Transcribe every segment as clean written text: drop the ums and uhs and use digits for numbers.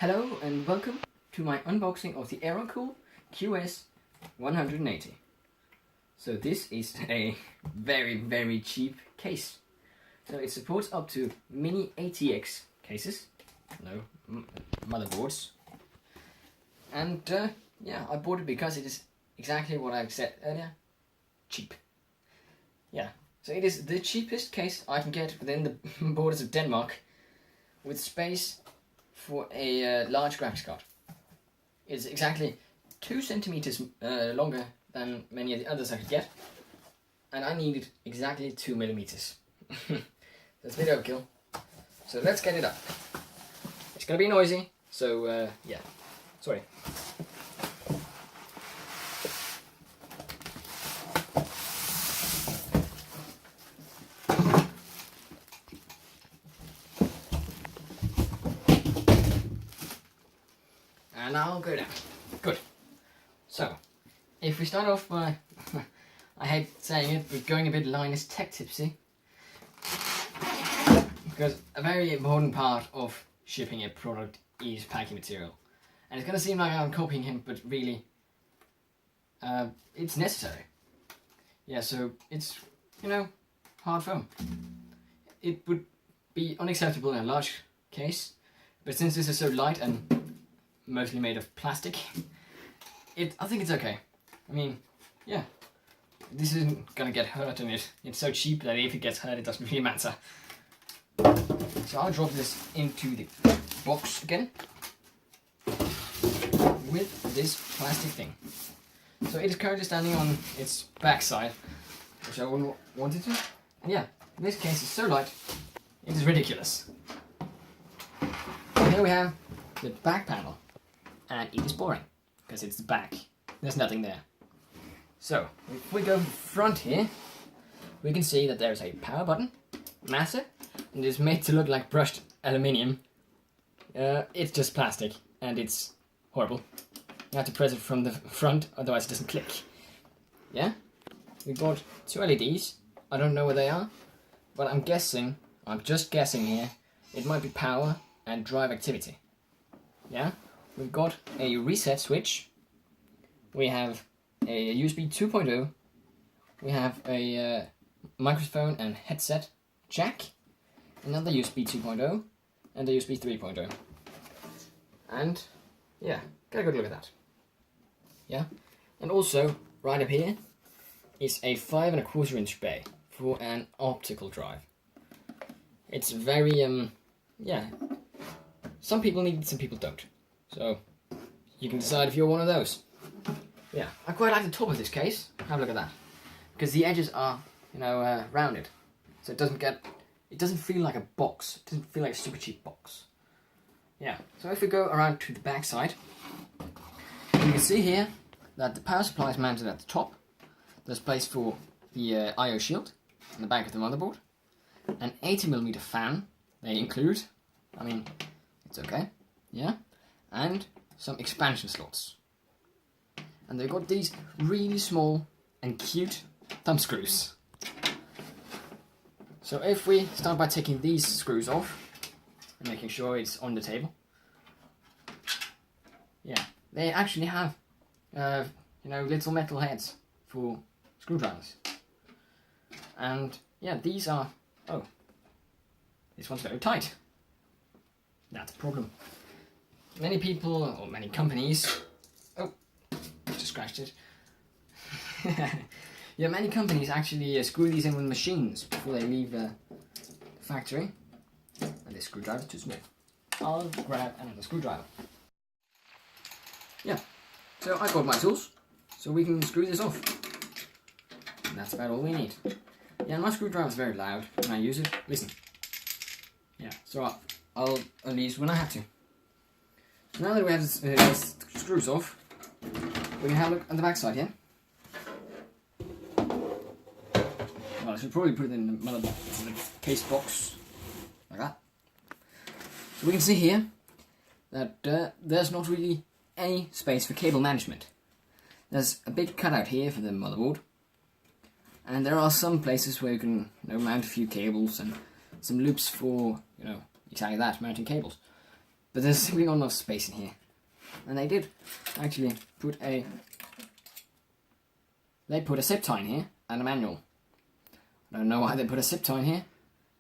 Hello and welcome to my unboxing of the Aerocool qs-180. So this is a very cheap case. So it supports up to mini ATX cases, motherboards. And yeah, I bought it because it is exactly what I said earlier, cheap. Yeah, so it is the cheapest case I can get within the borders of Denmark, with space for a large graphics card. It's exactly 2 centimeters longer than many of the others I could get, and I needed exactly 2 millimeters. That's a bit overkill. So let's get it up. It's gonna be noisy, so yeah, sorry. And I'll go down. Good. So, if we start off by, I hate saying it, but going a bit Linus Tech Tipsy, because a very important part of shipping a product is packing material. And it's going to seem like I'm copying him, but really, it's necessary. Yeah, so it's, hard foam. It would be unacceptable in a large case, but since this is so light and mostly made of plastic, I think it's okay. I mean, yeah, this isn't gonna get hurt, and it's so cheap that if it gets hurt, it doesn't really matter. So I'll drop this into the box again with this plastic thing. So it is currently standing on its back side, which I wouldn't want it to. And yeah, this case is so light, it is ridiculous. And here we have the back panel. And it is boring, because it's the back. There's nothing there. So, if we go front here, we can see that there's a power button, massive, and it's made to look like brushed aluminium. It's just plastic, and it's horrible. You have to press it from the front, otherwise it doesn't click. Yeah? We got 2 LEDs. I don't know what they are, but I'm just guessing here, it might be power and drive activity. Yeah? We've got a reset switch, we have a USB 2.0, we have a microphone and headset jack, another USB 2.0, and a USB 3.0. And yeah, get a good look at that. Yeah, and also right up here is a 5¼ bay for an optical drive. It's very yeah, some people need it, some people don't. So, you can decide if you're one of those. Yeah, I quite like the top of this case. Have a look at that. Because the edges are, rounded. So it doesn't feel like a box. It doesn't feel like a super cheap box. Yeah, so if we go around to the back side, you can see here that the power supply is mounted at the top. There's place for the I/O shield in the back of the motherboard. An 80mm fan they include. I mean, it's okay. Yeah. And some expansion slots. And they've got these really small and cute thumb screws. So if we start by taking these screws off and making sure it's on the table, yeah, they actually have little metal heads for screwdrivers. And yeah, these are, this one's very tight. That's a problem. Many people, or many companies, just scratched it. Yeah, many companies actually screw these in with machines before they leave the factory. And this screwdriver is too small. I'll grab another screwdriver. Yeah, so I got my tools, so we can screw this off. And that's about all we need. Yeah, my screwdriver is very loud when I use it. Listen. Yeah, so I'll use when I have to. Now that we have the screws off, we can have a look at the back side here. Well, I should probably put it in the case box, like that. So we can see here that there's not really any space for cable management. There's a big cutout here for the motherboard, and there are some places where you can mount a few cables and some loops for, exactly that, mounting cables. but there's simply not enough space in here. And they did actually put a zip tie in here and a manual. I don't know why they put a zip tie in here.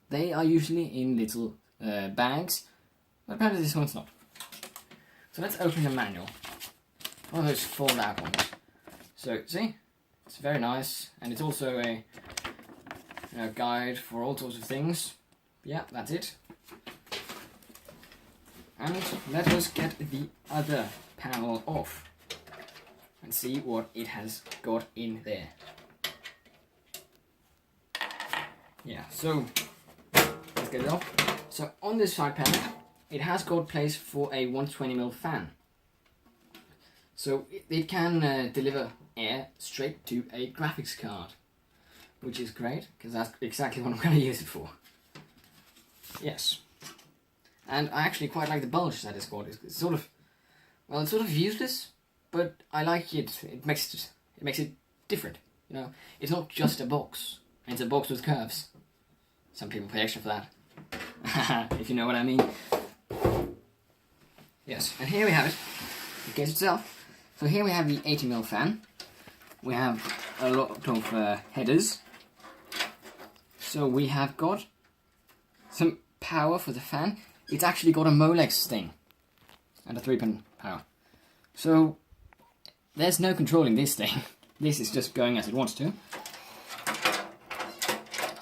They are usually in little bags, but apparently this one's not. So let's open the manual. One of those fold out ones. So see, it's very nice, and it's also a guide for all sorts of things. Yeah, that's it. And let us get the other panel off and see what it has got in there. Yeah, so let's get it off. So on this side panel, it has got place for a 120mm fan. So it can deliver air straight to a graphics card, which is great, because that's exactly what I'm going to use it for. Yes. And I actually quite like the bulge that it's got. It's sort of, well, it's sort of useless, but I like it. It makes it different. You know, it's not just a box. It's a box with curves. Some people pay extra for that, if you know what I mean. Yes, and here we have it, the case itself. So here we have the 80mm fan. We have a lot of headers. So we have got some power for the fan. It's actually got a Molex thing and a 3-pin power. So there's no controlling this thing. This is just going as it wants to.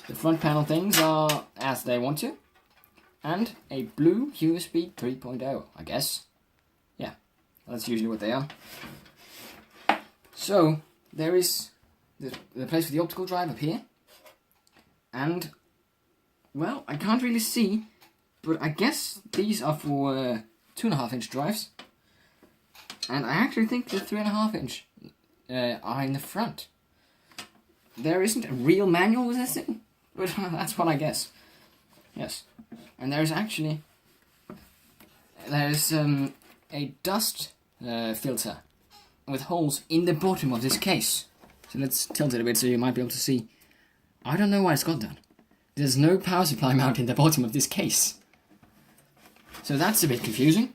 The front panel things are as they want to. And a blue USB 3.0, I guess. Yeah, that's usually what they are. So there is the place for the optical drive up here. And, well, I can't really see, but I guess these are for 2.5-inch drives. And I actually think the 3.5-inch are in the front. There isn't a real manual with this thing, but that's what I guess. Yes. And there's actually a dust filter with holes in the bottom of this case. So let's tilt it a bit so you might be able to see. I don't know why it's got that. There's no power supply mount in the bottom of this case. So that's a bit confusing.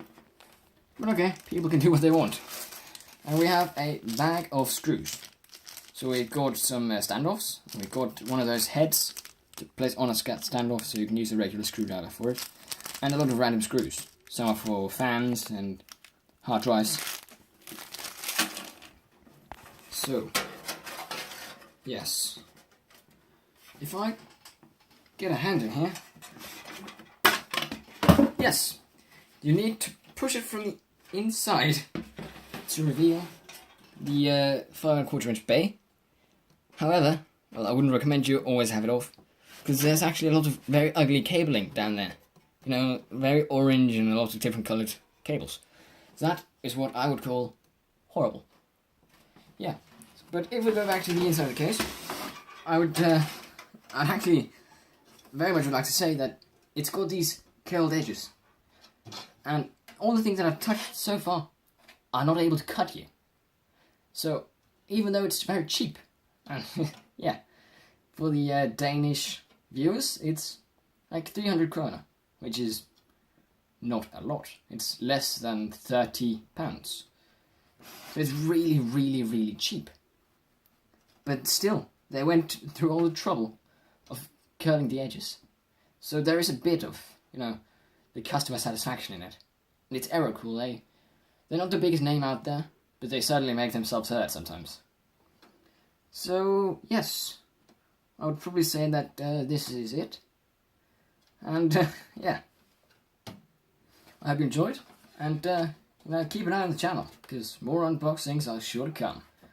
But okay, people can do what they want. And we have a bag of screws. So we've got some standoffs. We've got one of those heads to place on a standoff so you can use a regular screwdriver for it. And a lot of random screws. Some are for fans and hard drives. So, yes. If I get a hand in here, yes, you need to push it from the inside to reveal the 5¼ inch bay. However, well, I wouldn't recommend you always have it off, because there's actually a lot of very ugly cabling down there. You know, very orange and a lot of different coloured cables. That is what I would call horrible. Yeah, but if we go back to the inside of the case, I'd actually very much would like to say that it's got these curled edges. And all the things that I've touched so far are not able to cut you. So, even though it's very cheap, and yeah, for the Danish viewers, it's like 300 kroner, which is not a lot. It's less than £30. So it's really, really, really cheap. But still, they went through all the trouble of curling the edges. So there is a bit of, you know, the customer satisfaction in it. And it's Aerocool. They're not the biggest name out there, but they certainly make themselves heard sometimes. So, yes, I would probably say that this is it. And, yeah, I hope you enjoyed, and you know, keep an eye on the channel, because more unboxings are sure to come.